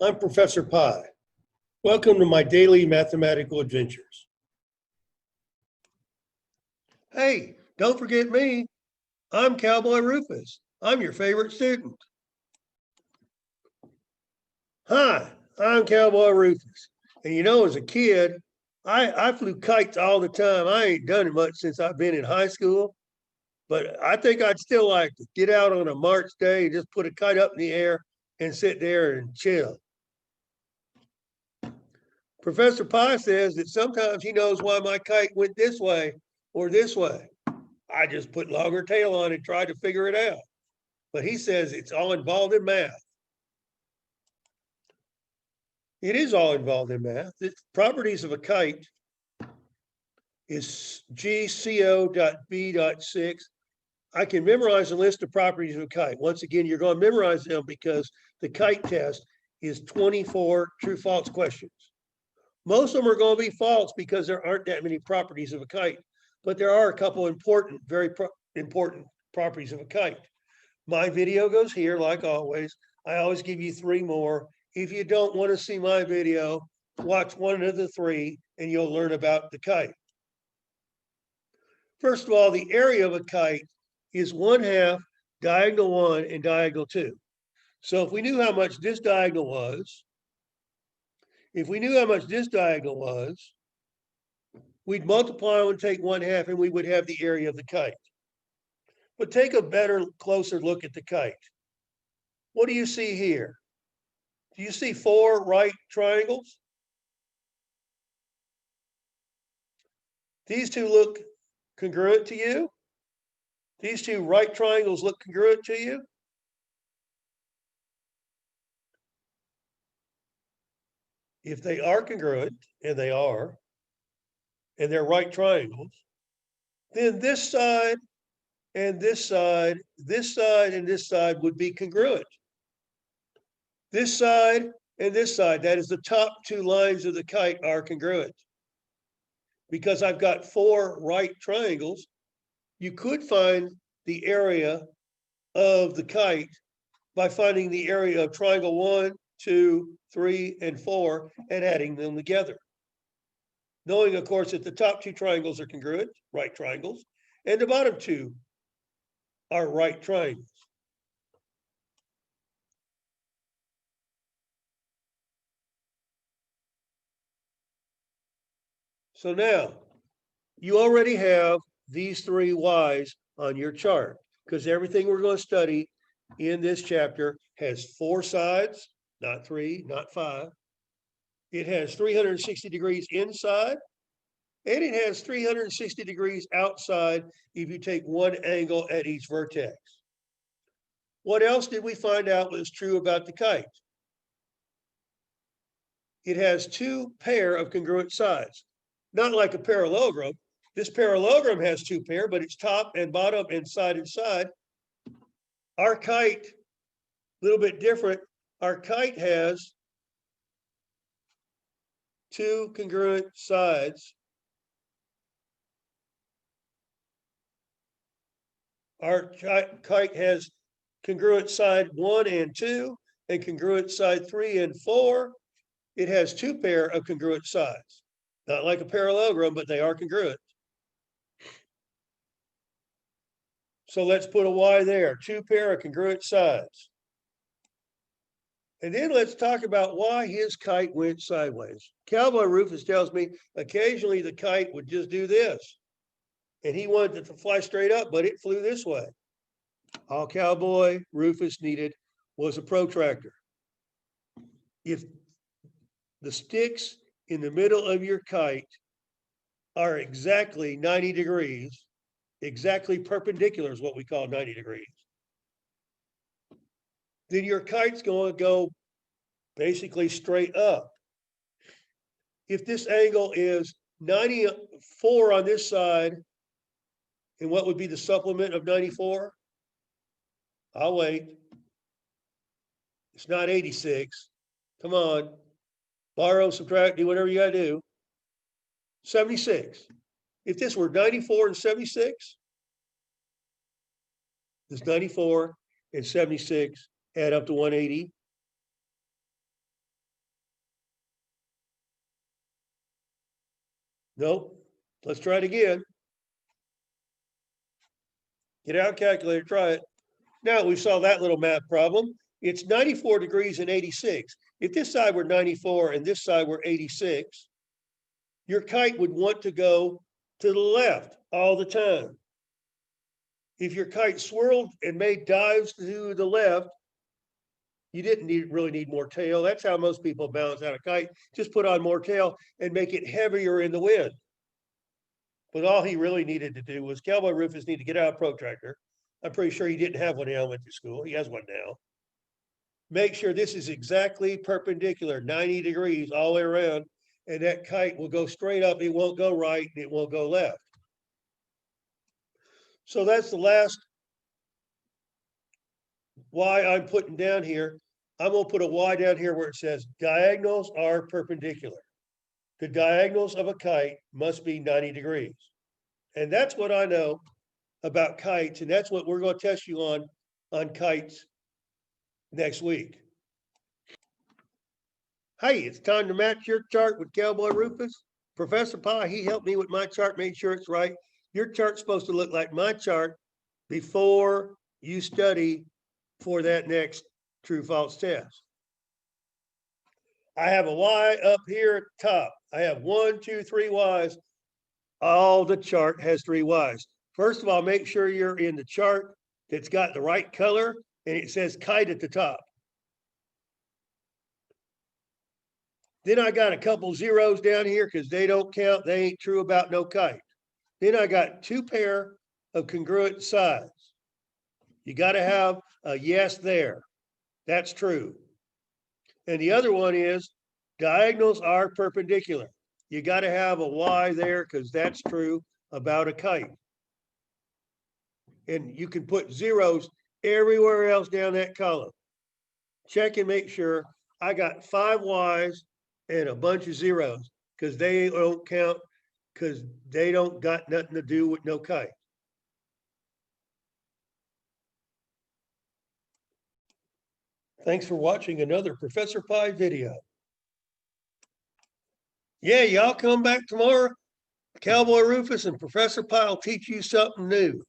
I'm Professor Pi. Welcome to my daily mathematical adventures. Hey, don't forget me. I'm Cowboy Rufus. I'm your favorite student. Hi, I'm Cowboy Rufus. And you know, as a kid, I flew kites all the time. I ain't done it much since I've been in high school, but I think I'd still like to get out on a March day and just put a kite up in the air and sit there and chill. Professor Pi says that sometimes he knows why my kite went this way or this way. I just put longer tail on and tried to figure it out. But he says it's all involved in math. It is all involved in math. The properties of a kite is GCO.B.6. I can memorize a list of properties of a kite. Once again, you're going to memorize them because the kite test is 24 true-false questions. Most of them are going to be false because there aren't that many properties of a kite, but there are a couple important, very important properties of a kite. My video goes here, like always. I always give you 3 more. If you don't want to see my video, watch one of the 3 and you'll learn about the kite. First of all, the area of a kite is 1/2 diagonal 1 and diagonal 2. So if we knew how much this diagonal was, we'd multiply and take 1/2 and we would have the area of the kite. But take a better, closer look at the kite. What do you see here? Do you see 4 right triangles? These 2 look congruent to you? These 2 right triangles look congruent to you? If they are congruent, and they are, and they're right triangles, then this side and this side, this side and this side would be congruent. This side and this side, that is the top 2 lines of the kite, are congruent. Because I've got 4 right triangles, you could find the area of the kite by finding the area of triangle 1, 2, 3, and 4 and adding them together. Knowing, of course, that the top 2 triangles are congruent, right triangles, and the bottom 2 are right triangles. So now, you already have these 3 y's on your chart because everything we're going to study in this chapter has 4 sides, not 3, not 5. It has 360 degrees inside, and it has 360 degrees outside if you take one angle at each vertex. What else did we find out was true about the kite? It has 2 pair of congruent sides. Not like a parallelogram. This parallelogram has 2 pair, but it's top and bottom and side and side. Our kite, a little bit different. Our kite has 2 congruent sides. Our kite has congruent side 1 and 2 and congruent side 3 and 4. It has 2 pair of congruent sides. Not like a parallelogram, but they are congruent. So let's put a Y there, 2 pair of congruent sides. And then let's talk about why his kite went sideways. Cowboy Rufus tells me occasionally the kite would just do this. And he wanted it to fly straight up, but it flew this way. All Cowboy Rufus needed was a protractor. If the sticks in the middle of your kite are exactly 90 degrees, exactly perpendicular is what we call 90 degrees, then your kite's going to go basically straight up. If this angle is 94 on this side, and what would be the supplement of 94? I'll wait. It's not 86. Come on. Borrow, subtract, do whatever you got to do. 76. If this were 94 and 76, does 94 and 76 add up to 180? Nope. Let's try it again. Get out calculator, try it. Now we saw that little math problem. It's 94 degrees and 86. If this side were 94 and this side were 86, your kite would want to go to the left all the time. If your kite swirled and made dives to the left, you didn't really need more tail. That's how most people balance out a kite. Just put on more tail and make it heavier in the wind. But all he really needed to do was Cowboy Rufus need to get out a protractor. I'm pretty sure he didn't have one in elementary school. He has one now. Make sure this is exactly perpendicular, 90 degrees all the way around, and that kite will go straight up. It won't go right, and it won't go left. So that's the last Y I'm putting down here. I'm going to put a Y down here where it says diagonals are perpendicular. The diagonals of a kite must be 90 degrees. And that's what I know about kites, and that's what we're going to test you on kites next week. Hey, it's time to match your chart with Cowboy Rufus. Professor Pie, he helped me with my chart, made sure it's right. Your chart's supposed to look like my chart before you study for that next true-false test. I have a Y up here at the top. I have 1, 2, 3 Ys. All the chart has 3 Ys. First of all, make sure you're in the chart that's got the right color and it says kite at the top. Then I got a couple zeros down here because they don't count. They ain't true about no kite. Then I got 2 pair of congruent sides. You got to have a yes there. That's true. And the other one is diagonals are perpendicular. You got to have a Y there because that's true about a kite. And you can put zeros everywhere else down that column. Check and make sure. I got 5 Ys and a bunch of zeros because they don't count because they don't got nothing to do with no kite. Thanks for watching another Professor Pie video. Yeah, y'all come back tomorrow. Cowboy Rufus and Professor Pie will teach you something new.